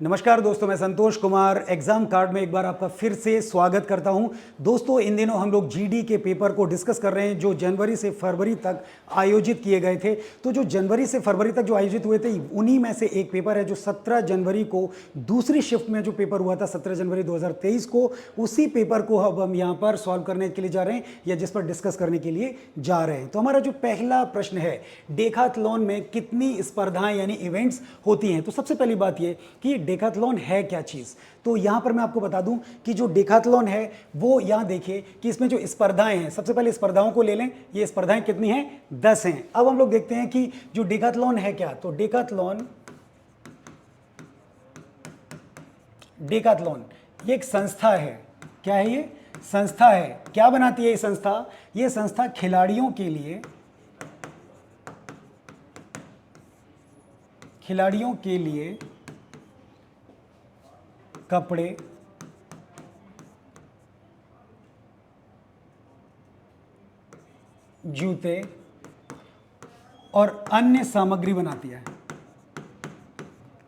नमस्कार दोस्तों, मैं संतोष कुमार एग्जाम कार्ड में एक बार आपका फिर से स्वागत करता हूं। दोस्तों, इन दिनों हम लोग जीडी के पेपर को डिस्कस कर रहे हैं जो जनवरी से फरवरी तक आयोजित किए गए थे। तो जो जनवरी से फरवरी तक जो आयोजित हुए थे, उन्हीं में से एक पेपर है जो 17 जनवरी को दूसरी शिफ्ट में जो पेपर हुआ था 17 जनवरी 2023 को, उसी पेपर को अब हम यहाँ पर सॉल्व करने के लिए जा रहे हैं या जिस पर डिस्कस करने के लिए जा रहे हैं। तो हमारा जो पहला प्रश्न है, डेकाथलॉन में कितनी स्पर्धाएं यानी इवेंट्स होती हैं। तो सबसे पहली बात ये कि डेकाथलॉन है क्या चीज़। तो यहां पर मैं आपको बता दूं कि जो डेकाथलॉन है वो यहां देखिए कि इसमें जो स्पर्धाएं हैं, सबसे पहले स्पर्धाओं को ले लें। ये स्पर्धाएं कितनी हैं? 10 हैं। अब हम लोग देखते हैं कि जो डेकाथलॉन है क्या। तो डेकाथलॉन ये एक संस्था है। क्या है ये? संस्था है। क्या बनाती है ये संस्था? ये संस्था खिलाड़ियों के लिए कपड़े, जूते और अन्य सामग्री बनाती है।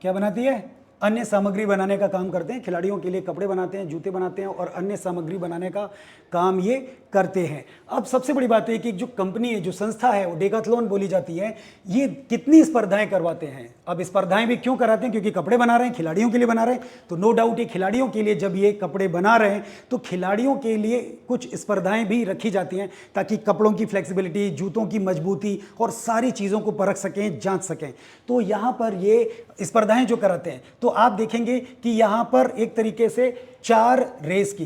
क्या बनाती है? अन्य सामग्री बनाने का काम करते हैं। खिलाड़ियों के लिए कपड़े बनाते हैं, जूते बनाते हैं और अन्य सामग्री बनाने का काम ये करते हैं। अब सबसे बड़ी बात है कि जो कंपनी है, जो संस्था है, वो डेकाथलॉन बोली जाती है। ये कितनी स्पर्धाएं करवाते हैं। अब स्पर्धाएं भी क्यों कराते हैं? क्योंकि कपड़े बना रहे हैं, खिलाड़ियों के लिए बना रहे हैं। तो नो डाउट ये खिलाड़ियों के लिए जब ये कपड़े बना रहे हैं तो खिलाड़ियों के लिए कुछ स्पर्धाएं भी रखी जाती हैं ताकि कपड़ों की फ्लेक्सिबिलिटी, जूतों की मजबूती और सारी चीज़ों को परख सकें, जांच सकें। तो यहाँ पर ये स्पर्धाएं जो कराते हैं, तो आप देखेंगे कि यहां पर एक तरीके से चार रेस की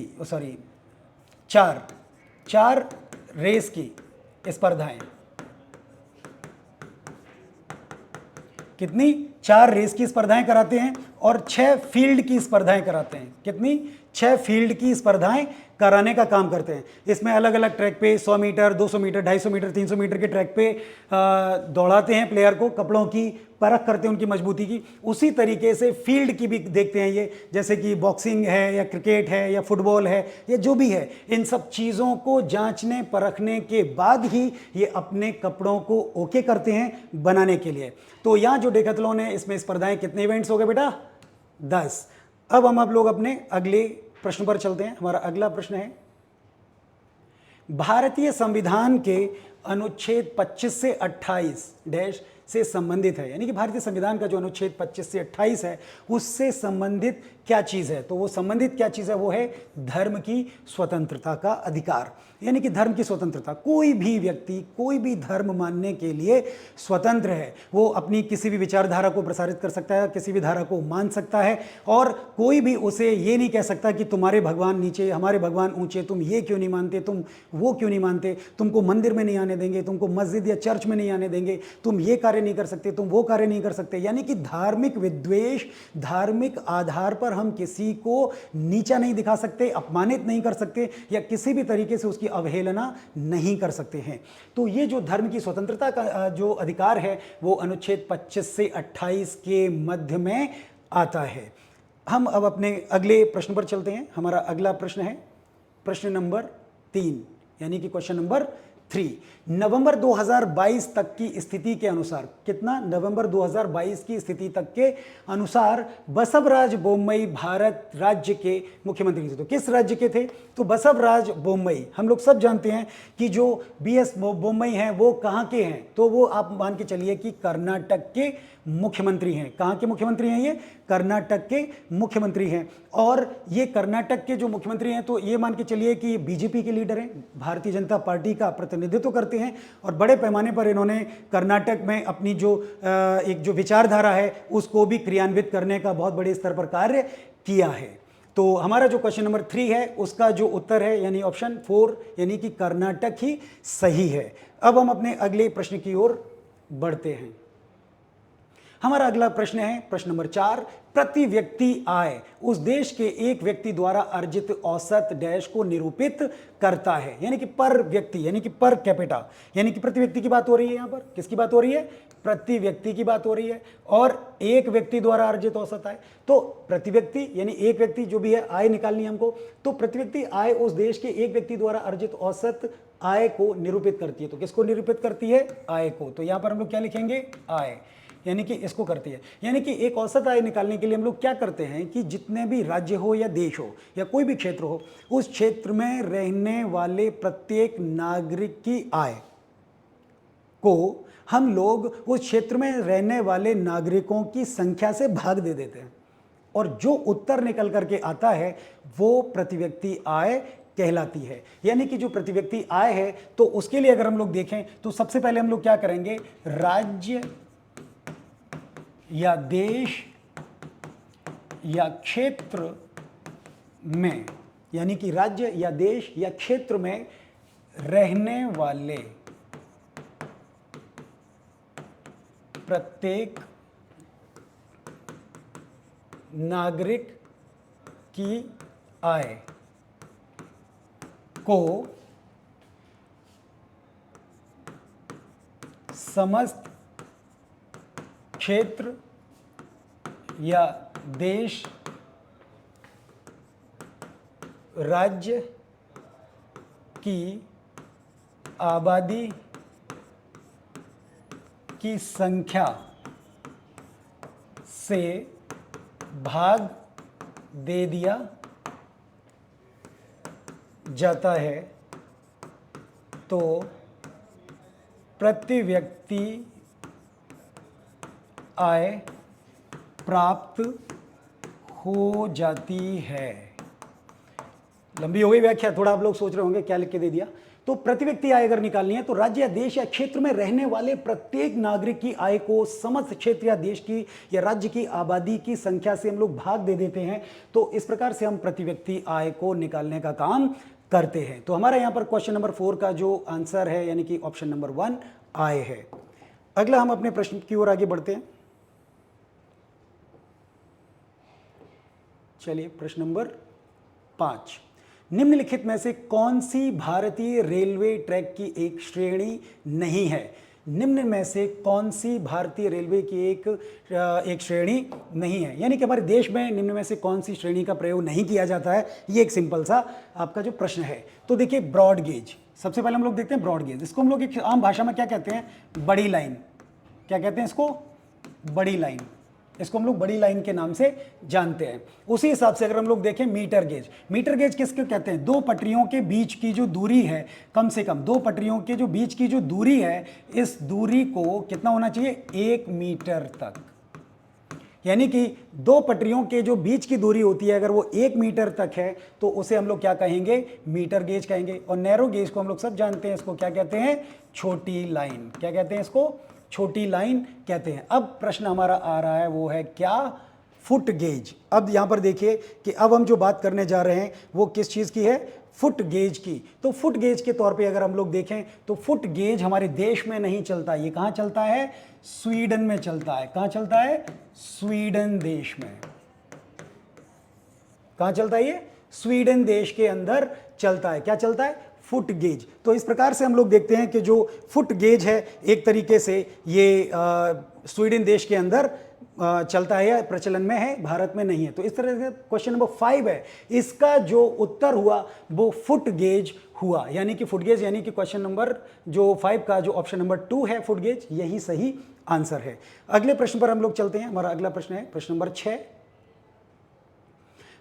स्पर्धाएं। कितनी? 4 रेस की स्पर्धाएं कराते हैं और 6 फील्ड की स्पर्धाएं कराते हैं। कितनी? 6 फील्ड की स्पर्धाएं कराने का काम करते हैं। इसमें अलग अलग ट्रैक पे 100 मीटर, 200 मीटर, 250 मीटर, 300 मीटर के ट्रैक पे दौड़ाते हैं प्लेयर को, कपड़ों की परख करते हैं, उनकी मजबूती की। उसी तरीके से फील्ड की भी देखते हैं ये, जैसे कि बॉक्सिंग है या क्रिकेट है या फुटबॉल है या जो भी है, इन सब चीज़ों को जांचने परखने के बाद ही ये अपने कपड़ों को ओके करते हैं बनाने के लिए। तो यहाँ जो डेकाथलॉन है, इसमें स्पर्धाएं कितने इवेंट्स हो गए बेटा? 10। अब हम आप लोग अपने अगले प्रश्न पर चलते हैं। हमारा अगला प्रश्न है, भारतीय संविधान के अनुच्छेद 25 से 28 डैश से संबंधित है। यानी कि भारतीय संविधान का जो अनुच्छेद 25 से 28 है उससे संबंधित क्या चीज़ है। तो वो संबंधित क्या चीज़ है? वो है धर्म की स्वतंत्रता का अधिकार। यानी कि धर्म की स्वतंत्रता, कोई भी व्यक्ति कोई भी धर्म मानने के लिए स्वतंत्र है। वो अपनी किसी भी विचारधारा को प्रसारित कर सकता है, किसी भी धारा को मान सकता है और कोई भी उसे ये नहीं कह सकता कि तुम्हारे भगवान नीचे, हमारे भगवान ऊंचे, तुम ये क्यों नहीं मानते, तुम वो क्यों नहीं मानते, तुमको मंदिर में नहीं आने देंगे, तुमको मस्जिद या चर्च में नहीं आने देंगे, तुम ये कार्य नहीं कर सकते, तुम वो कार्य नहीं कर सकते। यानी कि धार्मिक विद्वेष, धार्मिक आधार पर हम किसी को नीचा नहीं दिखा सकते, अपमानित नहीं कर सकते या किसी भी तरीके से उसकी अवहेलना नहीं कर सकते हैं। तो ये जो धर्म की स्वतंत्रता का जो अधिकार है वो अनुच्छेद 25 से 28 के मध्य में आता है। हम अब अपने अगले प्रश्न पर चलते हैं। हमारा अगला प्रश्न है प्रश्न नंबर 3, यानी कि क्वेश्चन नंबर 3। नवंबर 2022 तक की स्थिति के अनुसार, कितना? नवंबर 2022 की स्थिति तक के अनुसार बसवराज बोम्मई भारत राज्य के मुख्यमंत्री थे। तो किस राज्य के थे? तो बसवराज बोम्मई। हम लोग सब जानते हैं कि जो बीएस बोम्मई हैं वो कहाँ के हैं। तो वो आप मान के चलिए कि कर्नाटक के मुख्यमंत्री हैं। कहाँ के मुख्यमंत्री हैं? ये कर्नाटक के मुख्यमंत्री हैं। और ये कर्नाटक के जो मुख्यमंत्री हैं, तो ये मान के चलिए कि बीजेपी के लीडर हैं, भारतीय जनता पार्टी का प्रतिनिधित्व करते हैं और बड़े पैमाने पर इन्होंने कर्नाटक में अपनी जो एक जो विचारधारा है उसको भी क्रियान्वित करने का बहुत बड़े स्तर पर कार्य किया है। तो हमारा जो क्वेश्चन नंबर 3 है उसका जो उत्तर है यानी ऑप्शन 4 यानी कि कर्नाटक ही सही है। अब हम अपने अगले प्रश्न की ओर बढ़ते हैं। हमारा अगला प्रश्न है प्रश्न नंबर 4, प्रति व्यक्ति आय उस देश के एक व्यक्ति द्वारा अर्जित औसत डैश को निरूपित करता है। यानी कि पर व्यक्ति, यानी कि पर कैपिटा, यानी कि प्रति व्यक्ति की बात हो रही है। यहां पर किसकी बात हो रही है? प्रति व्यक्ति की बात हो रही है और एक व्यक्ति द्वारा अर्जित औसत आय। तो प्रति व्यक्ति यानी एक व्यक्ति जो भी है, आय निकालनी है हमको। तो प्रति व्यक्ति आय उस देश के एक व्यक्ति द्वारा अर्जित औसत आय को निरूपित करती है। तो किसको निरूपित करती है? आय को। तो यहां पर हम लोग क्या लिखेंगे? आय। यानी कि इसको करती है। यानी कि एक औसत आय निकालने के लिए हम लोग क्या करते हैं कि जितने भी राज्य हो या देश हो या कोई भी क्षेत्र हो, उस क्षेत्र में रहने वाले प्रत्येक नागरिक की आय को हम लोग उस क्षेत्र में रहने वाले नागरिकों की संख्या से भाग दे देते हैं, और जो उत्तर निकल करके आता है वो प्रति व्यक्ति आय कहलाती है। यानी कि जो प्रति व्यक्ति आय है, तो उसके लिए अगर हम लोग देखें तो सबसे पहले हम लोग क्या करेंगे, राज्य या देश या क्षेत्र में, यानी कि राज्य या देश या क्षेत्र में रहने वाले प्रत्येक नागरिक की आय को समस्त क्षेत्र या देश, राज्य की आबादी की संख्या से भाग दे दिया जाता है, तो प्रति व्यक्ति आय प्राप्त हो जाती है। लंबी हो गई व्याख्या, थोड़ा आप लोग सोच रहे होंगे क्या लिख के दे दिया। तो प्रति व्यक्ति आय अगर निकालनी है तो राज्य या देश या क्षेत्र में रहने वाले प्रत्येक नागरिक की आय को समस्त क्षेत्र या देश की या राज्य की आबादी की संख्या से हम लोग भाग दे देते हैं। तो इस प्रकार से हम प्रति व्यक्ति आय को निकालने का काम करते हैं। तो हमारा यहां पर क्वेश्चन नंबर 4 का जो आंसर है यानी कि ऑप्शन नंबर 1 आय है। अगला हम अपने प्रश्न की ओर आगे बढ़ते हैं। चलिए प्रश्न नंबर 5, निम्नलिखित में से कौन सी भारतीय रेलवे ट्रैक की एक श्रेणी नहीं है। निम्न में से कौन सी भारतीय रेलवे की एक श्रेणी नहीं है, यानी कि हमारे देश में निम्न में से कौन सी श्रेणी का प्रयोग नहीं किया जाता है। ये एक सिंपल सा आपका जो प्रश्न है। तो देखिए ब्रॉड गेज, सबसे पहले हम लोग देखते हैं ब्रॉड गेज। इसको हम लोग एक आम भाषा में क्या कहते हैं, बड़ी लाइन। क्या कहते हैं इसको, बड़ी लाइन। इसको हम लोग बड़ी लाइन के नाम से जानते हैं। उसी हिसाब से अगर हम लोग देखें मीटर गेज, मीटर गेज किसको कहते हैं, दो पटरियों के बीच की जो दूरी है, कम से कम दो पटरियों के जो बीच की जो दूरी है, इस दूरी को कितना होना चाहिए, 1 मीटर तक। यानी कि दो पटरियों के जो बीच की दूरी होती है अगर वो 1 मीटर तक है तो उसे हम लोग क्या कहेंगे, मीटर गेज कहेंगे। और नैरो गेज को हम लोग सब जानते हैं, इसको क्या कहते हैं, छोटी लाइन। क्या कहते हैं इसको, छोटी लाइन कहते हैं। अब प्रश्न हमारा आ रहा है वो है क्या, फुट गेज। अब यहां पर देखिए कि अब हम जो बात करने जा रहे हैं वो किस चीज की है, फुट गेज की। तो फुट गेज के तौर पे अगर हम लोग देखें तो फुट गेज हमारे देश में नहीं चलता, ये कहां चलता है, स्वीडन में चलता है। कहां चलता है, स्वीडन देश में। कहां चलता है ये, स्वीडन देश के अंदर चलता है। क्या चलता है, फुट गेज। तो इस प्रकार से हम लोग देखते हैं कि जो फुट गेज है एक तरीके से ये स्वीडन देश के अंदर चलता है, प्रचलन में है, भारत में नहीं है। तो इस तरह से क्वेश्चन नंबर 5 है, इसका जो उत्तर हुआ वो फुट गेज हुआ। यानी कि फुट गेज, यानी कि क्वेश्चन नंबर जो 5 का जो ऑप्शन नंबर 2 है फुट गेज, यही सही आंसर है। अगले प्रश्न पर हम लोग चलते हैं। हमारा अगला प्रश्न है प्रश्न नंबर 6।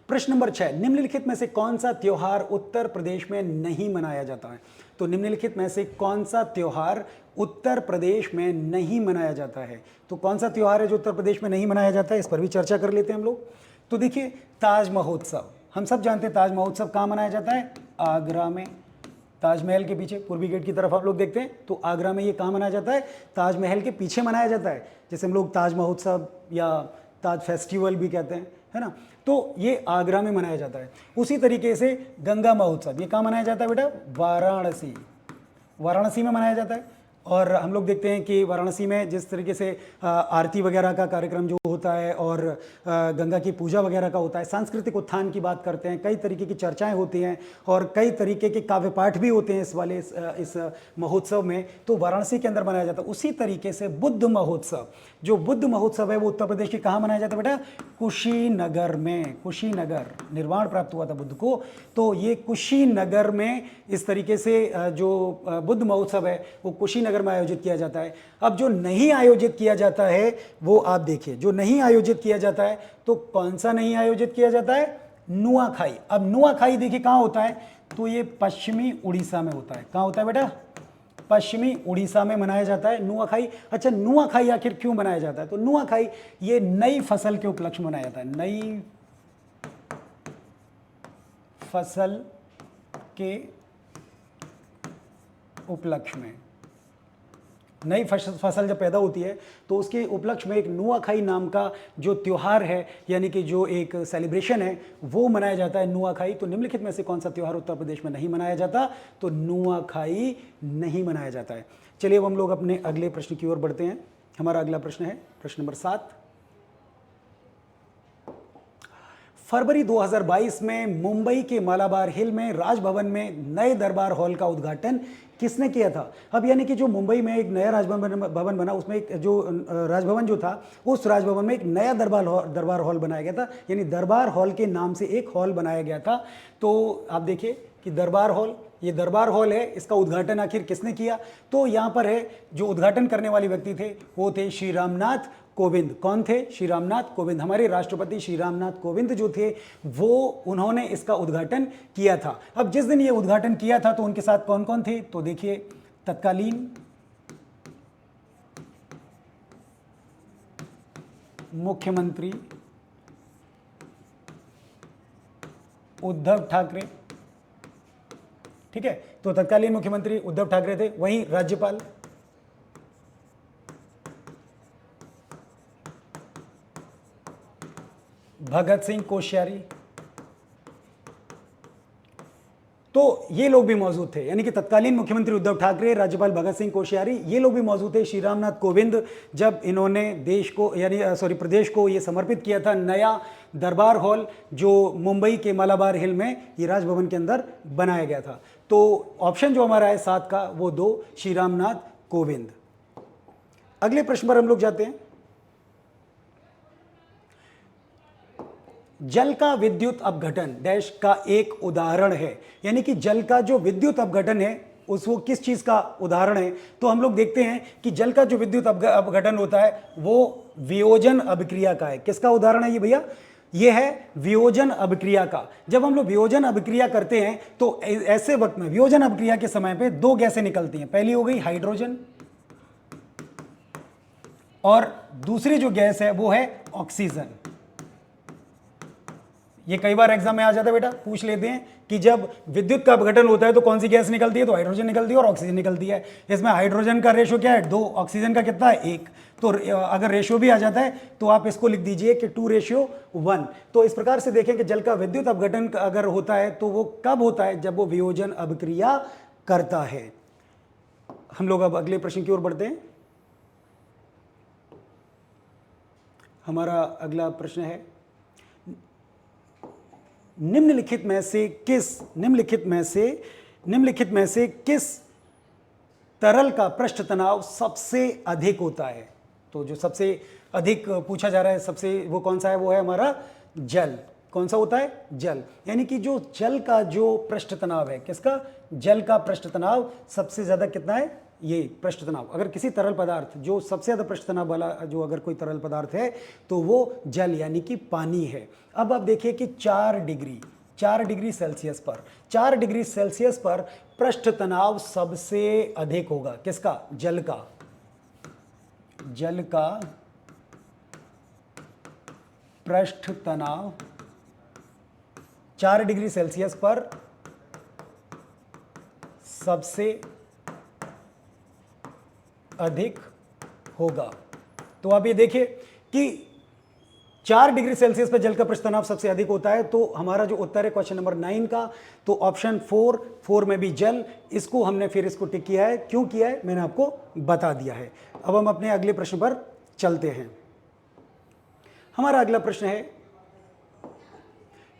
प्रश्न नंबर 6, निम्नलिखित में से कौन सा त्योहार उत्तर प्रदेश में नहीं मनाया जाता है। तो निम्नलिखित में से कौन सा त्योहार उत्तर प्रदेश में नहीं मनाया जाता है। तो कौन सा त्योहार है जो उत्तर प्रदेश में नहीं मनाया जाता है, इस पर भी चर्चा कर लेते हैं हम लोग। तो देखिए ताज महोत्सव, हम सब जानते हैं ताज महोत्सव कहाँ मनाया जाता है, आगरा में। ताजमहल के पीछे पूर्वी गेट की तरफ आप लोग देखते हैं तो आगरा में ये कहाँ मनाया जाता है, ताजमहल के पीछे मनाया जाता है। जैसे हम लोग ताज महोत्सव या ताज फेस्टिवल भी कहते हैं, है ना। तो ये आगरा में मनाया जाता है। उसी तरीके से गंगा महोत्सव ये कहाँ मनाया जाता है बेटा, वाराणसी। वाराणसी में मनाया जाता है। और हम लोग देखते हैं कि वाराणसी में जिस तरीके से आरती वगैरह का कार्यक्रम जो होता है और गंगा की पूजा वगैरह का होता है, सांस्कृतिक उत्थान की बात करते हैं, कई तरीके की चर्चाएं होती हैं और कई तरीके के काव्य पाठ भी होते हैं इस महोत्सव में। तो वाराणसी के अंदर मनाया जाता है। उसी तरीके से बुद्ध महोत्सव, जो बुद्ध महोत्सव है वो उत्तर प्रदेश के कहाँ मनाया जाता है बेटा, कुशीनगर में। कुशीनगर, निर्वाण प्राप्त हुआ था बुद्ध को, तो ये कुशीनगर में इस तरीके से जो बुद्ध महोत्सव है वो कुशीनगर नगर में आयोजित किया जाता है। अब जो नहीं आयोजित किया जाता है वो आप देखिए, जो नहीं आयोजित किया जाता है तो कौन सा नहीं आयोजित किया जाता है? नुआखाई। अब नुआखाई देखिए कहाँ होता है, तो ये पश्चिमी उड़ीसा में होता है। कहाँ होता है बेटा? पश्चिमी उड़ीसा में मनाया जाता है नुआखाई। अच्छा, नुआखाई आखिर क्यों मनाया जाता है? तो नुआखाई ये नई फसल के उपलक्ष्य में मनाया जाता है, नई फसल के उपलक्ष्य में। नई फसल जब पैदा होती है तो उसके उपलक्ष्य में एक नुआखाई नाम का जो त्योहार है, यानी कि जो एक सेलिब्रेशन है, वो मनाया जाता है नुआखाई। तो निम्नलिखित में से कौन सा त्योहार उत्तर प्रदेश में नहीं मनाया जाता? तो नुआखाई नहीं मनाया जाता है। चलिए अब हम लोग अपने अगले प्रश्न की ओर बढ़ते हैं। हमारा अगला प्रश्न है प्रश्न नंबर 7। फरवरी 2022 में मुंबई के मालाबार हिल में राजभवन में नए दरबार हॉल का उद्घाटन किसने किया था? अब यानी कि जो मुंबई में एक नया राजभवन बना, उसमें एक जो राजभवन जो था, उस राजभवन में एक नया दरबार हॉल बनाया गया था, यानी दरबार हॉल के नाम से एक हॉल बनाया गया था। तो आप देखिए कि दरबार हॉल, ये दरबार हॉल है, इसका उद्घाटन आखिर किसने किया? तो यहाँ पर है जो उद्घाटन करने वाले व्यक्ति थे वो थे श्री रामनाथ कोविंद। कौन थे? श्री रामनाथ कोविंद। हमारे राष्ट्रपति श्री रामनाथ कोविंद जो थे वो उन्होंने इसका उद्घाटन किया था। अब जिस दिन ये उद्घाटन किया था तो उनके साथ कौन कौन थे? तो देखिए, तत्कालीन मुख्यमंत्री उद्धव ठाकरे, ठीक है, तो तत्कालीन मुख्यमंत्री उद्धव ठाकरे थे। वहीं राज्यपाल भगत सिंह कोश्यारी, तो ये लोग भी मौजूद थे, यानी कि तत्कालीन मुख्यमंत्री उद्धव ठाकरे, राज्यपाल भगत सिंह कोश्यारी, ये लोग भी मौजूद थे। श्री रामनाथ कोविंद जब इन्होंने देश को यानी प्रदेश को ये समर्पित किया था नया दरबार हॉल जो मुंबई के मालाबार हिल में ये राजभवन के अंदर बनाया गया था। तो ऑप्शन जो हमारा है 7 का वो 2, श्री रामनाथ कोविंद। अगले प्रश्न पर हम लोग जाते हैं। जल का विद्युत अपघटन डैश का एक उदाहरण है, यानी कि जल का जो विद्युत अपघटन है उस वो किस चीज का उदाहरण है? तो हम लोग देखते हैं कि जल का जो विद्युत अपघटन होता है वो वियोजन अभिक्रिया का है। किसका उदाहरण है ये भैया? ये है वियोजन अभिक्रिया का। जब हम लोग वियोजन अभिक्रिया करते हैं तो ऐसे वक्त में वियोजन अभिक्रिया के समय पे 2 गैसें निकलती हैं। पहली हो गई हाइड्रोजन और दूसरी जो गैस है वो है ऑक्सीजन। ये कई बार एग्जाम में आ जाता है बेटा, पूछ लेते हैं कि जब विद्युत का अपघटन होता है तो कौन सी गैस निकलती है? तो हाइड्रोजन निकलती है और ऑक्सीजन निकलती है। इसमें हाइड्रोजन का रेशो क्या है? 2, ऑक्सीजन का कितना है? 1। तो अगर रेशो भी आ जाता है तो आप इसको लिख दीजिए कि 2:1। तो इस प्रकार से देखें कि जल का विद्युत अपघटन अगर होता है तो वो कब होता है? जब वो वियोजन अभिक्रिया करता है। हम लोग अब अगले प्रश्न की ओर बढ़ते हैं। हमारा अगला प्रश्न है, निम्नलिखित में से किस तरल का पृष्ठ तनाव सबसे अधिक होता है? तो जो सबसे अधिक पूछा जा रहा है सबसे, वो कौन सा है? वो है हमारा जल। कौन सा होता है? जल। यानी कि जो जल का जो पृष्ठ तनाव है, किसका? जल का पृष्ठ तनाव सबसे ज्यादा कितना है? ये पृष्ठ तनाव। अगर किसी तरल पदार्थ जो सबसे ज्यादा पृष्ठ तनाव वाला जो अगर कोई तरल पदार्थ है तो वो जल यानी कि पानी है। अब आप देखिए कि 4 डिग्री सेल्सियस पर पृष्ठ तनाव सबसे अधिक होगा। किसका? जल का। जल का पृष्ठ तनाव 4 डिग्री सेल्सियस पर सबसे अधिक होगा। तो आप ये देखिए कि 4 डिग्री सेल्सियस पर जल का पृष्ठ तनाव सबसे अधिक होता है। तो हमारा जो उत्तर है क्वेश्चन नंबर 9 का, तो ऑप्शन 4 में भी जल, इसको हमने फिर इसको टिक किया है। क्यों किया है मैंने आपको बता दिया है। अब हम अपने अगले प्रश्न पर चलते हैं। हमारा अगला प्रश्न है,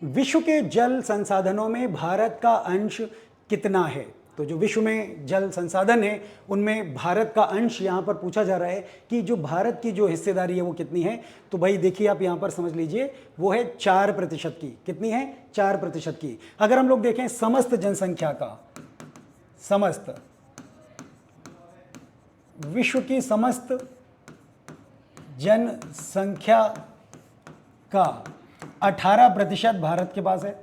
विश्व के जल संसाधनों में भारत का अंश कितना है? तो जो विश्व में जल संसाधन है उनमें भारत का अंश यहां पर पूछा जा रहा है कि जो भारत की जो हिस्सेदारी है वो कितनी है? तो भाई देखिए आप यहां पर समझ लीजिए वो है 4% की। कितनी है? 4% की। अगर हम लोग देखें समस्त जनसंख्या का, समस्त विश्व की समस्त जनसंख्या का 18% भारत के पास है।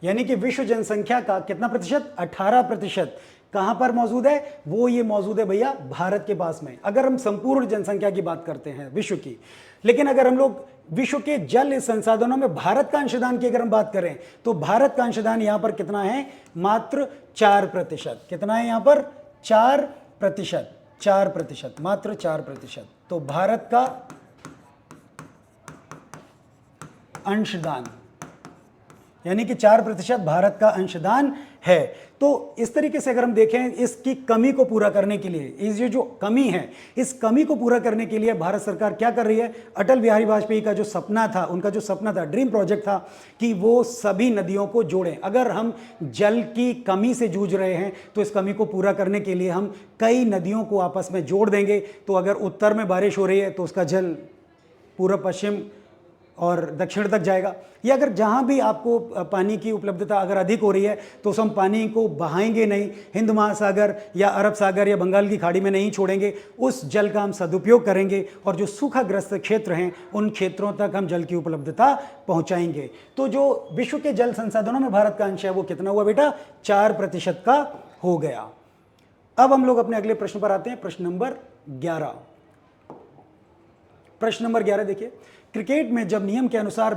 यानी कि विश्व जनसंख्या का कितना प्रतिशत? 18% कहां पर मौजूद है? वो ये मौजूद है भैया भारत के पास में, अगर हम संपूर्ण जनसंख्या की बात करते हैं विश्व की। लेकिन अगर हम लोग विश्व के जल संसाधनों में भारत का अंशदान की अगर हम बात करें तो भारत का अंशदान यहां पर कितना है? मात्र 4%। कितना है यहां पर? 4%। 4%, मात्र 4%। तो भारत का अंशदान यानी कि 4% भारत का अंशदान है। तो इस तरीके से अगर हम देखें, इसकी कमी को पूरा करने के लिए, इस जो कमी है, इस कमी को पूरा करने के लिए भारत सरकार क्या कर रही है? अटल बिहारी वाजपेयी का जो सपना था, उनका जो सपना था, ड्रीम प्रोजेक्ट था कि वो सभी नदियों को जोड़ें। अगर हम जल की कमी से जूझ रहे हैं तो इस कमी को पूरा करने के लिए हम कई नदियों को आपस में जोड़ देंगे। तो अगर उत्तर में बारिश हो रही है तो उसका जल पूर्व पश्चिम और दक्षिण तक जाएगा, या अगर जहां भी आपको पानी की उपलब्धता अगर अधिक हो रही है तो उस हम पानी को बहाएंगे नहीं, हिंद महासागर या अरब सागर या बंगाल की खाड़ी में नहीं छोड़ेंगे, उस जल का हम सदुपयोग करेंगे और जो सूखाग्रस्त क्षेत्र हैं उन क्षेत्रों तक हम जल की उपलब्धता पहुंचाएंगे। तो जो विश्व के जल संसाधनों में भारत का अंश है वो कितना हुआ बेटा? 4% का हो गया। अब हम लोग अपने अगले प्रश्न पर आते हैं, प्रश्न नंबर 11। प्रश्न नंबर 11 देखिए, क्रिकेट में जब नियम के अनुसार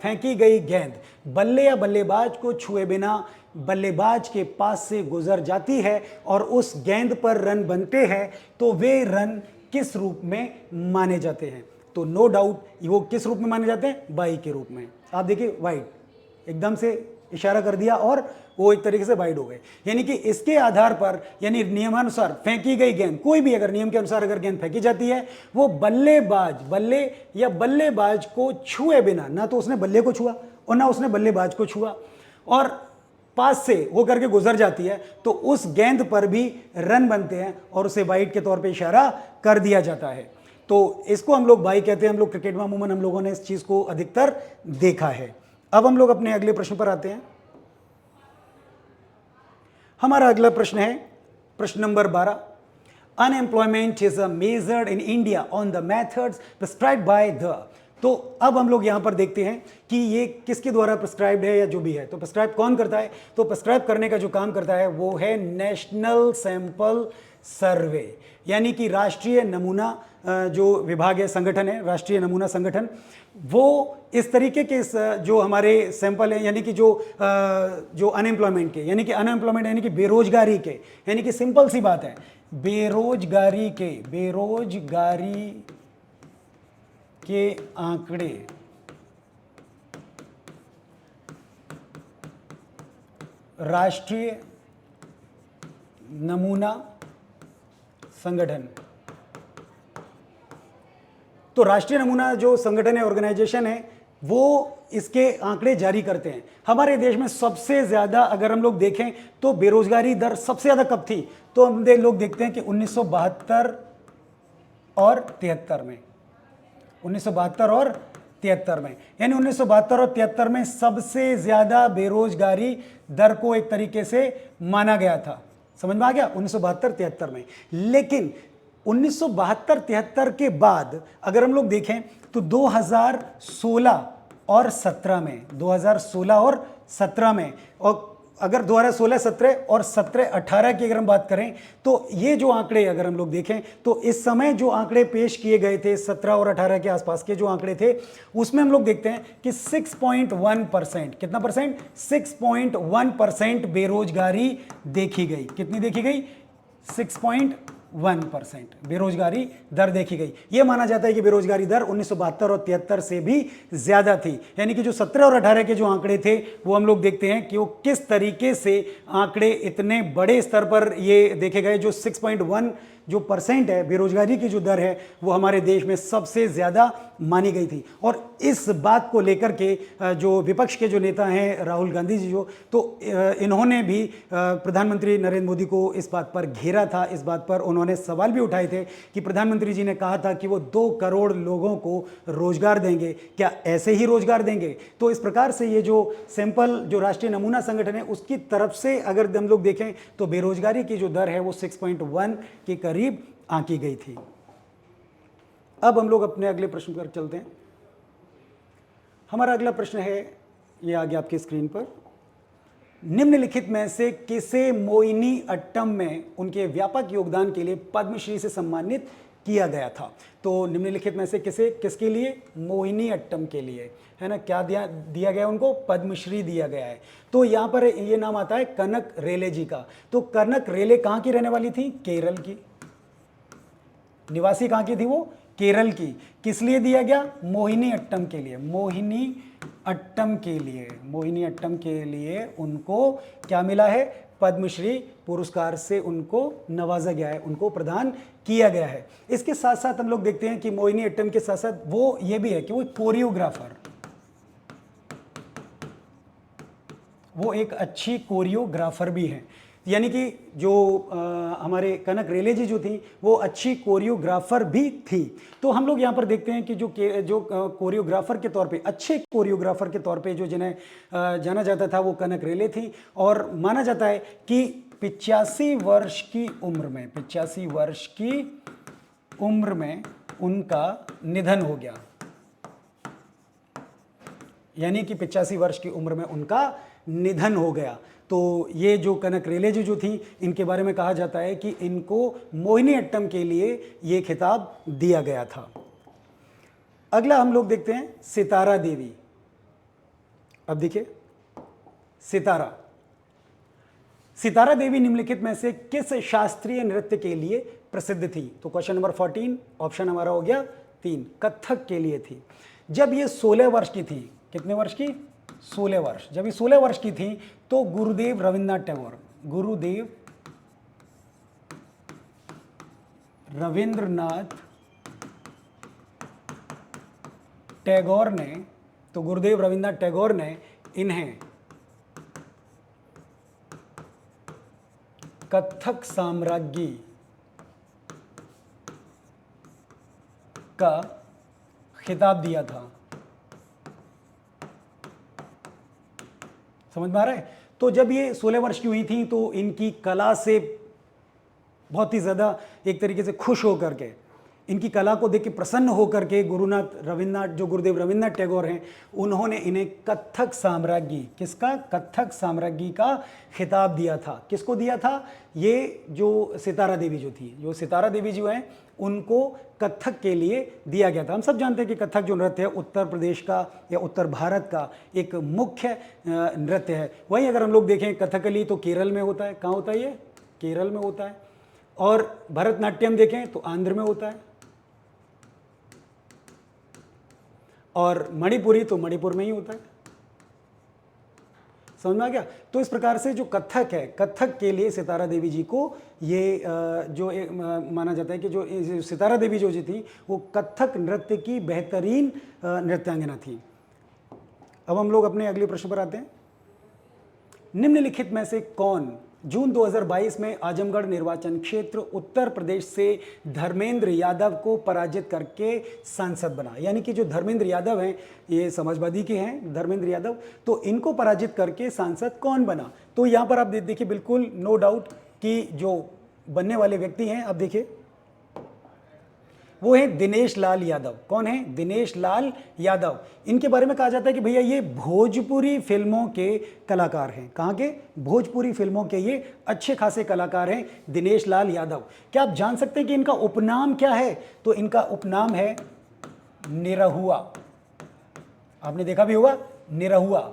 फेंकी गई गेंद बल्ले या बल्लेबाज को छुए बिना बल्लेबाज के पास से गुजर जाती है और उस गेंद पर रन बनते हैं तो वे रन किस रूप में माने जाते हैं? तो नो डाउट वो किस रूप में माने जाते हैं? बाई के रूप में। आप देखिए वाइड, एकदम से इशारा कर दिया और वो एक तरीके से वाइड हो गए। यानी कि इसके आधार पर, यानी नियमानुसार फेंकी गई गेंद, कोई भी अगर नियम के अनुसार अगर गेंद फेंकी जाती है, वो बल्ले या बल्लेबाज को छुए बिना, ना तो उसने बल्ले को छुआ और ना उसने बल्लेबाज को छुआ, और पास से होकर के गुजर जाती है, तो उस गेंद पर भी रन बनते हैं और उसे वाइड के तौर पर इशारा कर दिया जाता है। तो इसको हम लोग बाई कहते हैं। हम लोग क्रिकेट में अमूमन हम लोगों ने इस चीज को अधिकतर देखा है। अब हम लोग अपने अगले प्रश्न पर आते हैं। हमारा अगला प्रश्न है प्रश्न number 12। Unemployment is measured in India on the methods prescribed by the. तो अब हम लोग यहां पर देखते हैं कि ये किसके द्वारा प्रिस्क्राइब्ड है या जो भी है। तो प्रिस्क्राइब कौन करता है? तो प्रिस्क्राइब करने का जो काम करता है वो है नेशनल सैंपल सर्वे, यानी कि राष्ट्रीय नमूना जो विभाग है, संगठन है, राष्ट्रीय नमूना संगठन, वो इस तरीके के जो हमारे सैंपल हैं, यानी कि जो अनएम्प्लॉयमेंट के, यानी कि अनएम्प्लॉयमेंट यानी कि बेरोजगारी के, यानी कि सिंपल सी बात है, बेरोजगारी के आंकड़े राष्ट्रीय नमूना संगठन। तो राष्ट्रीय नमूना जो संगठन है, ऑर्गेनाइजेशन है, वो इसके आंकड़े जारी करते हैं। हमारे देश में सबसे ज्यादा अगर हम लोग देखें तो बेरोजगारी दर सबसे ज्यादा कब थी? तो हम लोग देखते हैं कि 1972 और 73 में, 1972 और 73 में, यानी 1972 और 73 में सबसे ज्यादा बेरोजगारी दर को एक तरीके से माना गया था। समझ में आ गया? 1972-73 में। लेकिन 1972-73 के बाद अगर हम लोग देखें तो 2016 और 17 में, 2016 और 17 में, और अगर 2016-17 और 17-18 की अगर हम बात करें तो ये जो आंकड़े अगर हम लोग देखें तो इस समय जो आंकड़े पेश किए गए थे 17 और 18 के आसपास के जो आंकड़े थे उसमें हम लोग देखते हैं कि 6.1%, कितना परसेंट? 6.1% बेरोजगारी देखी गई। कितनी देखी गई? 6.1% बेरोजगारी दर देखी गई। यह माना जाता है कि बेरोजगारी दर 1972 और 73 से भी ज्यादा थी। यानी कि जो 17 और 18 के जो आंकड़े थे वो हम लोग देखते हैं कि वो किस तरीके से आंकड़े इतने बड़े स्तर पर ये देखे गए। जो 6.1 जो परसेंट है बेरोजगारी की जो दर है वो हमारे देश में सबसे ज्यादा मानी गई थी। और इस बात को लेकर के जो विपक्ष के जो नेता हैं राहुल गांधी जी जो, तो इन्होंने भी प्रधानमंत्री नरेंद्र मोदी को इस बात पर घेरा था। इस बात पर उन्होंने सवाल भी उठाए थे कि प्रधानमंत्री जी ने कहा था कि वो 2 करोड़ लोगों को रोजगार देंगे, क्या ऐसे ही रोजगार देंगे? तो इस प्रकार से ये जो सैंपल जो राष्ट्रीय नमूना संगठन है उसकी तरफ से अगर हम लोग देखें तो बेरोजगारी की जो दर है वो 6.1 के करीब आंकी गई थी। अब हम लोग अपने अगले प्रश्न पर चलते हैं। हमारा अगला प्रश्न है, ये आ गया आपकी स्क्रीन पर। निम्नलिखित में से किसे मोहिनीअट्टम में उनके व्यापक योगदान के लिए पद्मश्री से सम्मानित किया गया था? तो निम्नलिखित में से किसके लिए? मोहिनीअट्टम के लिए, है ना। क्या दिया गया उनको? पद्मश्री दिया गया है। तो यहाँ पर ये नाम आता है कनक रेले जी का। तो कनक रेले कहाँ की रहने वाली थी? केरल की। निवासी कहाँ की थी वो? केरल की। किस लिए दिया गया? मोहिनीअट्टम के लिए। मोहिनीअट्टम के लिए, मोहिनीअट्टम के लिए उनको क्या मिला है? पद्मश्री पुरस्कार से उनको नवाजा गया है, उनको प्रदान किया गया है। इसके साथ साथ हम लोग देखते हैं कि मोहिनीअट्टम के साथ साथ वो ये भी है कि वो कोरियोग्राफर, वो एक अच्छी कोरियोग्राफर भी हैं। यानी कि जो हमारे कनक रेले जी जो थी वो अच्छी कोरियोग्राफर भी थी। तो हम लोग यहाँ पर देखते हैं कि जो कोरियोग्राफर के तौर पे, अच्छे कोरियोग्राफर के तौर पे जो जिन्हें जाना जाता था वो कनक रेले थी। और माना जाता है कि 85 वर्ष की उम्र में, 85 वर्ष की उम्र में उनका निधन हो गया। यानी कि 85 वर्ष की उम्र में उनका निधन हो गया। तो ये जो कनक रेले जी जो थी इनके बारे में कहा जाता है कि इनको मोहिनीअट्टम के लिए ये खिताब दिया गया था। अगला हम लोग देखते हैं सितारा देवी। अब देखिए सितारा, सितारा देवी निम्नलिखित में से किस शास्त्रीय नृत्य के लिए प्रसिद्ध थी? तो क्वेश्चन नंबर 14, ऑप्शन हमारा हो गया 3, कथक के लिए थी। जब ये 16 वर्ष की थी, कितने वर्ष की? 16 वर्ष। जब ये 16 वर्ष की थी तो गुरुदेव रविन्द्रनाथ टैगोर, गुरुदेव रविंद्रनाथ टैगोर ने, तो गुरुदेव रविंद्रनाथ टैगोर ने इन्हें कथक साम्राज्ञी का खिताब दिया था। समझ में आ रहा है? तो जब ये 16 वर्ष की हुई थी तो इनकी कला से बहुत ही ज़्यादा एक तरीके से खुश होकर के, इनकी कला को देख के प्रसन्न होकर के जो गुरुदेव रविन्द्रनाथ टैगोर हैं, उन्होंने इन्हें कथक साम्राज्ञी, किसका? कथक साम्राज्ञी का खिताब दिया था। किसको दिया था? ये जो सितारा देवी जो थी, जो सितारा देवी जो हैं उनको कथक के लिए दिया गया था। हम सब जानते हैं कि कथक जो नृत्य है उत्तर प्रदेश का या उत्तर भारत का एक मुख्य नृत्य है। वहीं अगर हम लोग देखें कथकली तो केरल में होता है। कहाँ होता है ये? केरल में होता है। और भरतनाट्यम देखें तो आंध्र में होता है। और मणिपुरी तो मणिपुर में ही होता है। समझ में आ गया? तो इस प्रकार से जो कथक है, कथक के लिए सितारा देवी जी को ये माना जाता है कि जो सितारा देवी जो जी थी वो कथक नृत्य की बेहतरीन नृत्यांगना थी। अब हम लोग अपने अगले प्रश्न पर आते हैं। निम्नलिखित में से कौन जून 2022 में आजमगढ़ निर्वाचन क्षेत्र उत्तर प्रदेश से धर्मेंद्र यादव को पराजित करके सांसद बना? यानी कि जो धर्मेंद्र यादव हैं ये समाजवादी के हैं, धर्मेंद्र यादव, तो इनको पराजित करके सांसद कौन बना? तो यहाँ पर आप देखिए बिल्कुल नो डाउट कि जो बनने वाले व्यक्ति हैं, आप देखिए वो है दिनेश लाल यादव। कौन है? दिनेश लाल यादव। इनके बारे में कहा जाता है कि भैया ये भोजपुरी फिल्मों के कलाकार हैं। कहाँ के? भोजपुरी फिल्मों के ये अच्छे खासे कलाकार हैं दिनेश लाल यादव। क्या आप जान सकते हैं कि इनका उपनाम क्या है? तो इनका उपनाम है निरहुआ। आपने देखा भी होगा निरहुआ।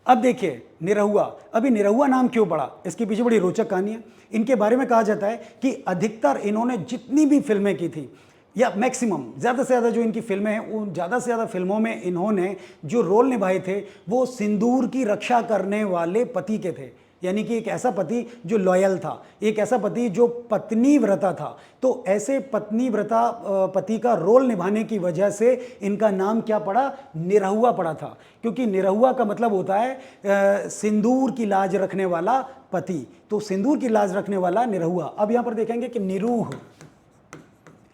अब देखिए निरहुआ, अभी निरहुआ नाम क्यों पड़ा? इसके पीछे बड़ी रोचक कहानी है। इनके बारे में कहा जाता है कि अधिकतर इन्होंने जितनी भी फिल्में की थी या मैक्सिमम ज़्यादा से ज़्यादा जो इनकी फिल्में हैं उन ज़्यादा से ज़्यादा फिल्मों में इन्होंने जो रोल निभाए थे वो सिंदूर की रक्षा करने वाले पति के थे। यानी कि एक ऐसा पति जो लॉयल था, एक ऐसा पति जो पत्नी व्रता था। तो ऐसे पत्नी व्रता पति का रोल निभाने की वजह से इनका नाम क्या पड़ा, निरहुआ पड़ा था, क्योंकि निरहुआ का मतलब होता है सिंदूर की लाज रखने वाला पति। तो सिंदूर की लाज रखने वाला निरहुआ। अब यहां पर देखेंगे कि निरूह,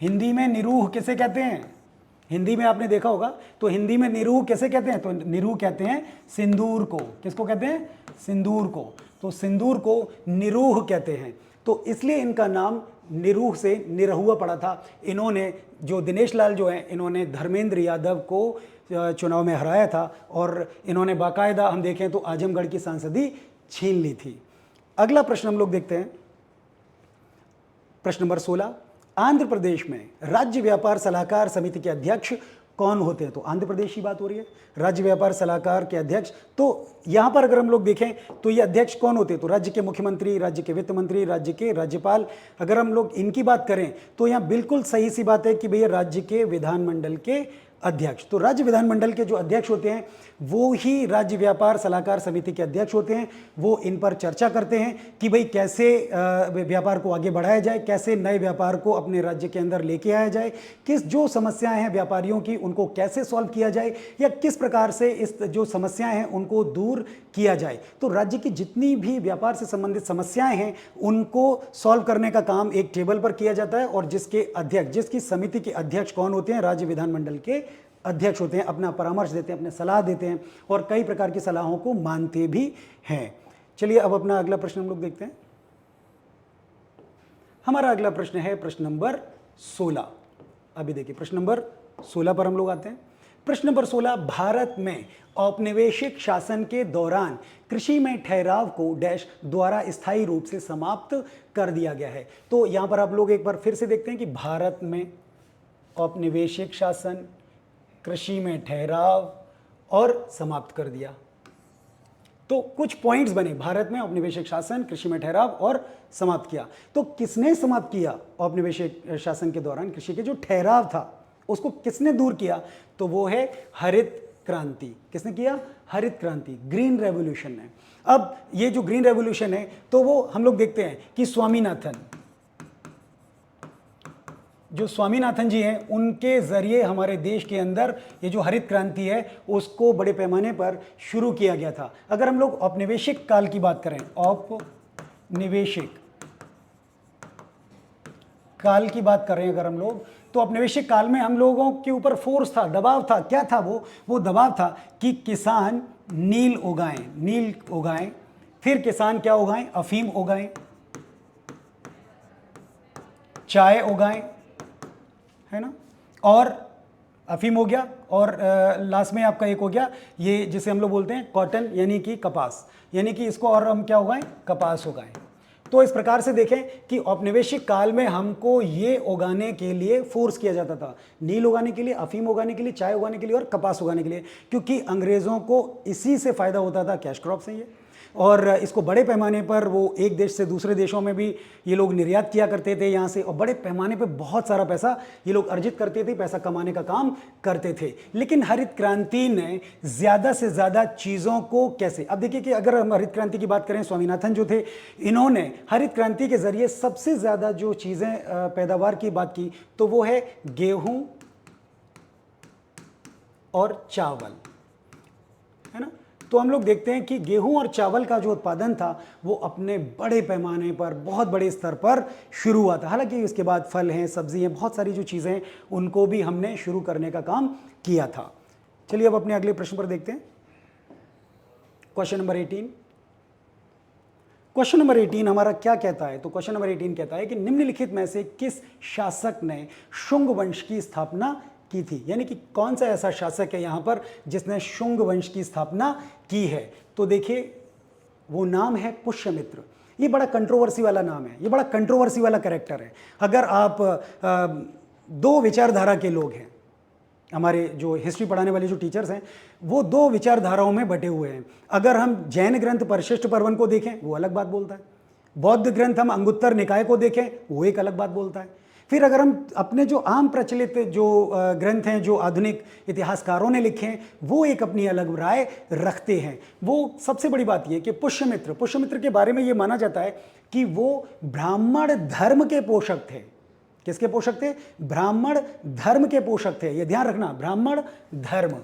हिंदी में निरूह किसे कहते हैं, हिंदी में आपने देखा होगा, तो हिंदी में निरूह कैसे कहते हैं, तो निरूह कहते हैं सिंदूर को। किसको कहते हैं, सिंदूर को। तो सिंदूर को निरूह कहते हैं। तो इसलिए इनका नाम निरूह से निरहुआ पड़ा था। इन्होंने जो दिनेश लाल जो हैं, इन्होंने धर्मेंद्र यादव को चुनाव में हराया था और इन्होंने बाकायदा हम देखें तो आजमगढ़ की सांसदी छीन ली थी। अगला प्रश्न हम लोग देखते हैं, प्रश्न नंबर 16। आंध्र प्रदेश में राज्य व्यापार सलाहकार समिति के अध्यक्ष कौन होते हैं। तो आंध्र प्रदेश की बात हो रही है, राज्य व्यापार सलाहकार के अध्यक्ष। तो यहां पर अगर हम लोग देखें तो ये अध्यक्ष कौन होते हैं, तो राज्य के मुख्यमंत्री, राज्य के वित्त मंत्री, राज्य के राज्यपाल। अगर हम लोग इनकी बात करें तो यहां बिल्कुल सही सी बात है कि भैया राज्य के विधानमंडल के अध्यक्ष। तो राज्य विधानमंडल के जो अध्यक्ष होते हैं वो ही राज्य व्यापार सलाहकार समिति के अध्यक्ष होते हैं। वो इन पर चर्चा करते हैं कि भाई कैसे व्यापार को आगे बढ़ाया जाए, कैसे नए व्यापार को अपने राज्य के अंदर लेके आया जाए, किस जो समस्याएं हैं व्यापारियों की उनको कैसे सॉल्व किया जाए, या किस प्रकार से इस जो समस्याएं हैं उनको दूर किया जाए। तो राज्य की जितनी भी व्यापार से संबंधित समस्याएं हैं उनको सॉल्व करने का काम एक टेबल पर किया जाता है, और जिसके अध्यक्ष, जिसकी समिति के अध्यक्ष कौन होते हैं, राज्य विधानमंडल के अध्यक्ष होते हैं। अपना परामर्श देते हैं, अपने सलाह देते हैं और कई प्रकार की सलाहों को मानते भी हैं। चलिए अब अपना अगला प्रश्न हम लोग देखते हैं। हमारा अगला प्रश्न है प्रश्न नंबर 16। अभी देखिए प्रश्न नंबर 16 पर हम लोग आते हैं। प्रश्न नंबर 16, भारत में औपनिवेशिक शासन के दौरान कृषि में ठहराव को डैश द्वारा स्थायी रूप से समाप्त कर दिया गया है। तो यहां पर आप लोग एक बार फिर से देखते हैं कि भारत में औपनिवेशिक शासन, कृषि में ठहराव और समाप्त कर दिया। तो कुछ पॉइंट्स बने, भारत में औपनिवेशिक शासन, कृषि में ठहराव और समाप्त किया। तो किसने समाप्त किया औपनिवेशिक शासन के दौरान कृषि के जो ठहराव था उसको किसने दूर किया, तो वो है हरित क्रांति। किसने किया, हरित क्रांति, ग्रीन रेवोल्यूशन ने। अब ये जो ग्रीन रेवोल्यूशन है तो वो हम लोग देखते हैं कि स्वामीनाथन, जो स्वामीनाथन जी हैं उनके जरिए हमारे देश के अंदर ये जो हरित क्रांति है उसको बड़े पैमाने पर शुरू किया गया था। अगर हम लोग औपनिवेशिक काल की बात करें, औपनिवेशिक काल की बात करें अगर हम लोग, तो औपनिवेशिक काल में हम लोगों के ऊपर फोर्स था, दबाव था। क्या था वो दबाव था कि किसान नील उगाएं, फिर किसान क्या उगाएं, अफीम उगाएं, चाय उगाएं, है ना, और अफीम हो गया, और लास्ट में आपका एक हो गया ये जिसे हम लोग बोलते हैं कॉटन, यानी कि कपास, यानी कि इसको और हम क्या उगाएं, कपास उगाएं। तो इस प्रकार से देखें कि औपनिवेशिक काल में हमको ये उगाने के लिए फोर्स किया जाता था, नील उगाने के लिए, अफीम उगाने के लिए, चाय उगाने के लिए और कपास उगाने के लिए, क्योंकि अंग्रेज़ों को इसी से फ़ायदा होता था, कैश क्रॉप से ये। और इसको बड़े पैमाने पर वो एक देश से दूसरे देशों में भी ये लोग निर्यात किया करते थे यहाँ से, और बड़े पैमाने पे बहुत सारा पैसा ये लोग अर्जित करते थे, पैसा कमाने का काम करते थे। लेकिन हरित क्रांति ने ज़्यादा से ज़्यादा चीज़ों को कैसे, अब देखिए कि अगर हम हरित क्रांति की बात करें, स्वामीनाथन जो थे इन्होंने हरित क्रांति के ज़रिए सबसे ज़्यादा जो चीज़ें पैदावार की बात की तो वो है गेहूँ और चावल, है ना। तो हम लोग देखते हैं कि गेहूं और चावल का जो उत्पादन था वो अपने बड़े पैमाने पर, बहुत बड़े स्तर पर शुरू हुआ था। हालांकि इसके बाद फल हैं, सब्जी हैं, बहुत सारी जो चीज़ें उनको भी हमने शुरू करने का काम किया था। चलिए अब अपने अगले प्रश्न पर देखते हैं, क्वेश्चन नंबर 18। क्वेश्चन नंबर 18 हमारा क्या कहता है, तो क्वेश्चन नंबर 18 कहता है कि निम्नलिखित में से किस शासक ने शुंग वंश की स्थापना की थी, यानी कि कौन सा ऐसा शासक है यहां पर जिसने शुंग वंश की स्थापना की है। तो देखिए वो नाम है पुष्यमित्र। ये बड़ा कंट्रोवर्सी वाला नाम है, ये बड़ा कंट्रोवर्सी वाला कैरेक्टर है। अगर आप दो विचारधारा के लोग हैं, हमारे जो हिस्ट्री पढ़ाने वाले जो टीचर्स हैं वो दो विचारधाराओं में बटे हुए हैं। अगर हम जैन ग्रंथ परिशिष्ट पर्वन को देखें वो अलग बात बोलता है, बौद्ध ग्रंथ हम अंगुत्तर निकाय को देखें वो एक अलग बात बोलता है। फिर अगर हम अपने जो आम प्रचलित जो ग्रंथ हैं जो आधुनिक इतिहासकारों ने लिखे हैं वो एक अपनी अलग राय रखते हैं। वो सबसे बड़ी बात ये कि पुष्यमित्र के बारे में ये माना जाता है कि वो ब्राह्मण धर्म के पोषक थे। किसके पोषक थे? ब्राह्मण धर्म के पोषक थे। ये ध्यान रखना, ब्राह्मण धर्म।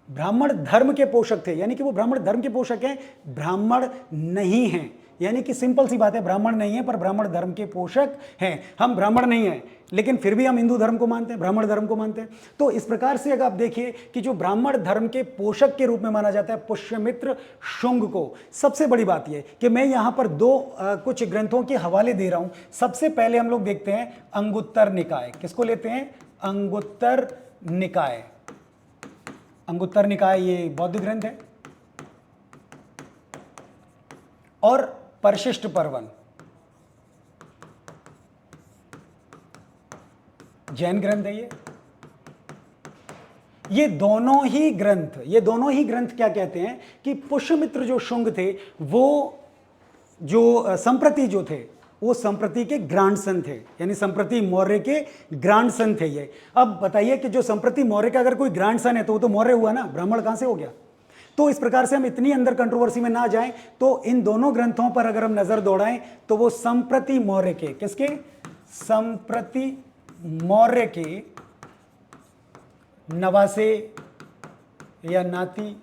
ब्राह्मण धर्म के पोषक थे, यानी कि वो ब्राह्मण धर्म के पोषक हैं, ब्राह्मण नहीं हैं। यानी कि सिंपल सी बात है, ब्राह्मण नहीं है पर ब्राह्मण धर्म के पोषक हैं। हम ब्राह्मण नहीं हैं लेकिन फिर भी हम हिंदू धर्म को मानते हैं, ब्राह्मण धर्म को मानते हैं। तो इस प्रकार से अगर आप देखिए कि जो ब्राह्मण धर्म के पोषक के रूप में माना जाता है पुष्यमित्र शुंग को। सबसे बड़ी बात यह कि मैं यहां पर कुछ ग्रंथों के हवाले दे रहा हूं। सबसे पहले हम लोग देखते हैं अंगुत्तर निकाय। किसको लेते हैं? अंगुत्तर निकाय। अंगुत्तर निकाय ये बौद्ध ग्रंथ है और परशिष्ट पर्वन जैन ग्रंथ है। ये दोनों ही ग्रंथ क्या कहते हैं कि पुष्यमित्र जो शुंग थे वो जो संप्रति जो थे वो संप्रति के ग्रांडसन थे, यानी संप्रति मौर्य के ग्रांडसन थे ये। अब बताइए कि जो संप्रति मौर्य का अगर कोई ग्रांडसन है तो वो तो मौर्य हुआ ना, ब्राह्मण कहां से हो गया? तो इस प्रकार से हम इतनी अंदर कंट्रोवर्सी में ना जाएं, तो इन दोनों ग्रंथों पर अगर हम नजर दौड़ाएं तो वो संप्रति मौर्य के, किसके? संप्रति मौर्य के नवासे या नाती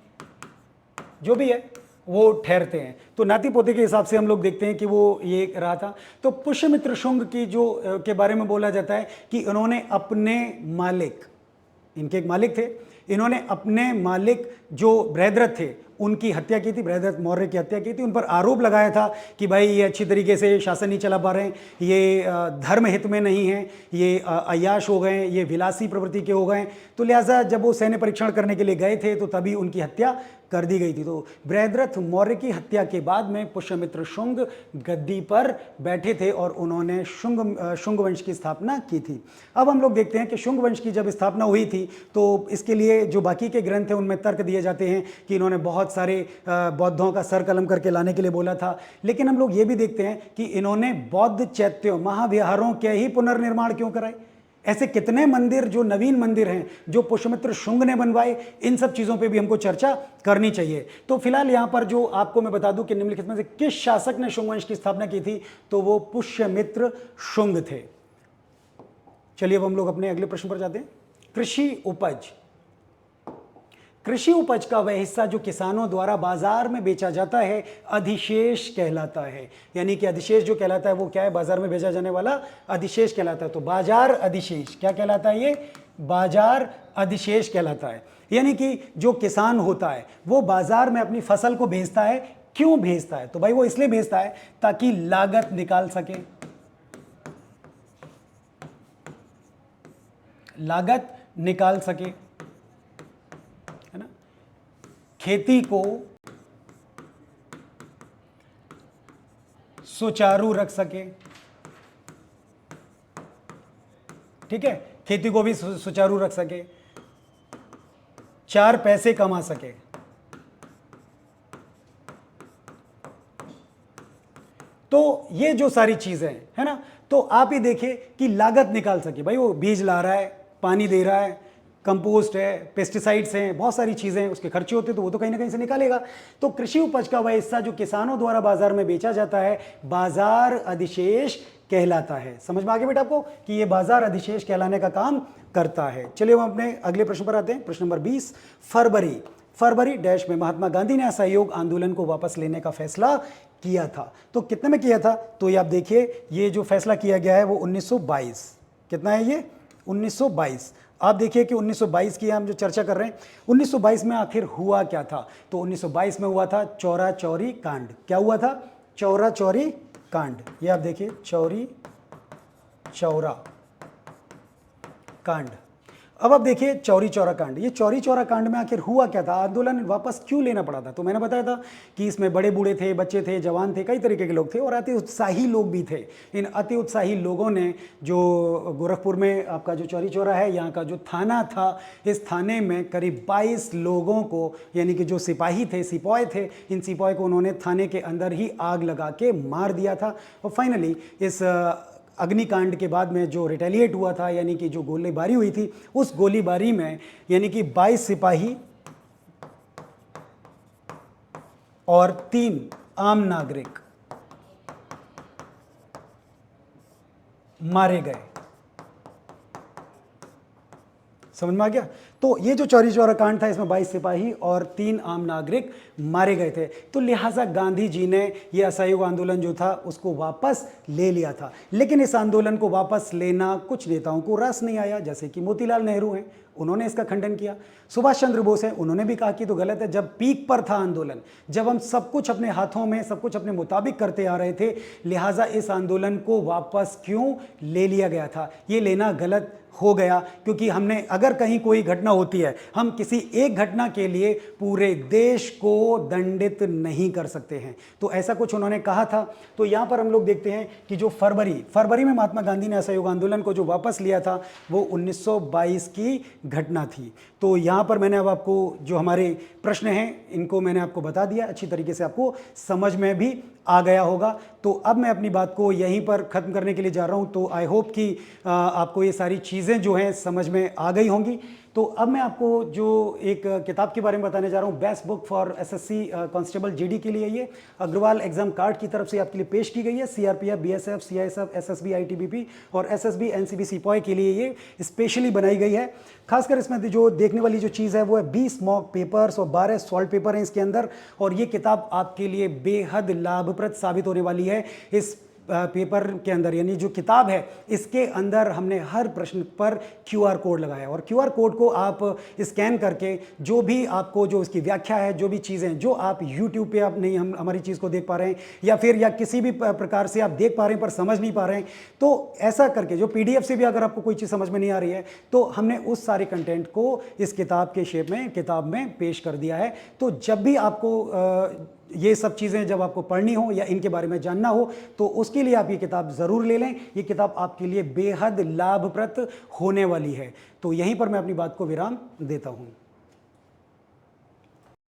जो भी है वो ठहरते हैं। तो नाती पोते के हिसाब से हम लोग देखते हैं कि वो ये रहा था। तो पुष्यमित्र शुंग की जो के बारे में बोला जाता है कि इन्होंने अपने मालिक, इनके एक मालिक थे, इन्होंने अपने मालिक जो बृहद्रथ थे उनकी हत्या की थी, बृहद्रथ मौर्य की हत्या की थी। उन पर आरोप लगाया था कि भाई ये अच्छी तरीके से शासन नहीं चला पा रहे हैं, ये धर्म हित में नहीं है, ये अय्याश हो गए, ये विलासी प्रवृत्ति के हो गए। तो लिहाजा जब वो सैन्य परीक्षण करने के लिए गए थे तो तभी उनकी हत्या कर दी गई थी। तो बृहद्रथ मौर्य की हत्या के बाद में पुष्यमित्र शुंग गद्दी पर बैठे थे और उन्होंने शुंग वंश की स्थापना की थी। अब हम लोग देखते हैं कि शुंग वंश की जब स्थापना हुई थी तो इसके लिए जो बाकी के ग्रंथ हैं उनमें तर्क दिए जाते हैं कि इन्होंने बहुत सारे बौद्धों का सर कलम करके लाने के लिए बोला था। लेकिन हम लोग ये भी देखते हैं कि इन्होंने बौद्ध चैत्यों, महाविहारों के ही पुनर्निर्माण क्यों कराए? ऐसे कितने मंदिर जो नवीन मंदिर हैं जो पुष्यमित्र शुंग ने बनवाए, इन सब चीजों पे भी हमको चर्चा करनी चाहिए। तो फिलहाल यहां पर जो आपको मैं बता दूं कि निम्नलिखित में से किस शासक ने शुंग वंश की स्थापना की थी, तो वो पुष्यमित्र शुंग थे। चलिए अब हम लोग अपने अगले प्रश्न पर जाते हैं। कृषि उपज। कृषि उपज का वह हिस्सा जो किसानों द्वारा बाजार में बेचा जाता है अधिशेष कहलाता है। यानी कि अधिशेष जो कहलाता है वो क्या है? बाजार में बेचा जाने वाला अधिशेष कहलाता है। तो बाजार अधिशेष क्या कहलाता है? ये बाजार अधिशेष कहलाता है। यानी कि जो किसान होता है वो बाजार में अपनी फसल को बेचता है। क्यों बेचता है? तो भाई वो इसलिए बेचता है ताकि लागत निकाल सके, लागत निकाल सके, है ना, खेती को सुचारू रख सके। ठीक है, खेती को भी सुचारू रख सके, चार पैसे कमा सके। तो ये जो सारी चीजें है ना, तो आप ही देखिए कि लागत निकाल सके। भाई वो बीज ला रहा है, पानी दे रहा है, कंपोस्ट है, पेस्टिसाइड्स हैं, बहुत सारी चीजें हैं, उसके खर्चे होते तो वो तो कहीं ना कहीं से निकालेगा। तो कृषि उपज का वह हिस्सा जो किसानों द्वारा बाजार में बेचा जाता है बाजार अधिशेष कहलाता है। समझ में आ गया बेटा आपको कि ये बाजार अधिशेष कहलाने का काम करता है। चलिए हम अपने अगले प्रश्न पर आते हैं। प्रश्न नंबर 20। फरवरी डैश में महात्मा गांधी ने असहयोग आंदोलन को वापस लेने का फैसला किया था। तो कितने में किया था? तो ये आप देखिए, ये जो फैसला किया गया है वो 1922। कितना है ये? 1922। आप देखिए कि 1922 की हम जो चर्चा कर रहे हैं, 1922 में आखिर हुआ क्या था? तो 1922 में हुआ था चौरा चौरी कांड। क्या हुआ था? चौरा चौरी कांड। ये आप देखिए, चौरा कांड। अब आप देखिए चौरी चौरा कांड। ये चौरी चौरा कांड में आखिर हुआ क्या था, आंदोलन वापस क्यों लेना पड़ा था? तो मैंने बताया था कि इसमें बड़े बूढ़े थे, बच्चे थे, जवान थे, कई तरीके के लोग थे और अति उत्साही लोग भी थे। इन अति उत्साही लोगों ने जो गोरखपुर में आपका जो चौरी चौरा है, यहाँ का जो थाना था, इस थाने में करीब 22 लोगों को, यानी कि जो सिपाही थे, सिपाही थे, इन सिपाही को उन्होंने थाने के अंदर ही आग लगा के मार दिया था। और फाइनली इस अग्निकांड के बाद में जो रिटेलिएट हुआ था, यानी कि जो गोलीबारी हुई थी, उस गोलीबारी में यानी कि 22 सिपाही और 3 आम नागरिक मारे गए। समझ में आ गया? तो ये जो चौरी चौरा कांड था, इसमें 22 सिपाही और 3 आम नागरिक मारे गए थे। तो लिहाजा गांधी जी ने ये असहयोग आंदोलन जो था उसको वापस ले लिया था। लेकिन इस आंदोलन को वापस लेना कुछ नेताओं को रस नहीं आया, जैसे कि मोतीलाल नेहरू हैं, उन्होंने इसका खंडन किया। सुभाष चंद्र बोस हैं, उन्होंने भी कहा कि तो गलत है। जब पीक पर था आंदोलन, जब हम सब कुछ अपने हाथों में, सब कुछ अपने मुताबिक करते आ रहे थे, लिहाजा इस आंदोलन को वापस क्यों ले लिया गया था? ये लेना गलत हो गया, क्योंकि हमने, अगर कहीं कोई घटना होती है, हम किसी एक घटना के लिए पूरे देश को दंडित नहीं कर सकते हैं। तो ऐसा कुछ उन्होंने कहा था। तो यहाँ पर हम लोग देखते हैं कि जो फरवरी में महात्मा गांधी ने असहयोग आंदोलन को जो वापस लिया था, वो 1922 की घटना थी। तो यहाँ पर मैंने अब आपको जो हमारे प्रश्न हैं, इनको मैंने आपको बता दिया, अच्छी तरीके से आपको समझ में भी आ गया होगा। तो अब मैं अपनी बात को यहीं पर ख़त्म करने के लिए जा रहा हूँ। तो आई होप कि आपको ये सारी चीज़ें जो हैं समझ में आ गई होंगी। तो अब मैं आपको जो एक किताब के बारे में बताने जा रहा हूँ, best book for SSC constable GD के लिए, ये अग्रवाल एग्जाम कार्ड की तरफ से आपके लिए पेश की गई है। CRPF, BSF, CISF, SSB, ITBP और एसएसबी, एनसीबी, सिपाही के लिए ये स्पेशली बनाई गई है। खासकर इसमें जो देखने वाली जो चीज़ है वो है 20 मॉक पेपर्स और 12 सॉल्व पेपर हैं इसके अंदर। और ये किताब आपके लिए बेहद लाभप्रद साबित होने वाली है। इस पेपर के अंदर, यानी जो किताब है, इसके अंदर हमने हर प्रश्न पर क्यूआर कोड लगाया और क्यूआर कोड को आप स्कैन करके जो भी आपको, जो इसकी व्याख्या है, जो भी चीज़ें जो आप यूट्यूब पे आप नहीं हम हमारी चीज़ को देख पा रहे हैं, या फिर या किसी भी प्रकार से आप देख पा रहे हैं पर समझ नहीं पा रहे हैं, तो ऐसा करके जो पीडीएफ से भी अगर आपको कोई चीज़ समझ में नहीं आ रही है, तो हमने उस सारे कंटेंट को इस किताब के शेप में, किताब में पेश कर दिया है। तो जब भी आपको ये सब चीज़ें जब आपको पढ़नी हो या इनके बारे में जानना हो, तो उसके लिए आप ये किताब ज़रूर ले लें। ये किताब आपके लिए बेहद लाभप्रद होने वाली है। तो यहीं पर मैं अपनी बात को विराम देता हूँ।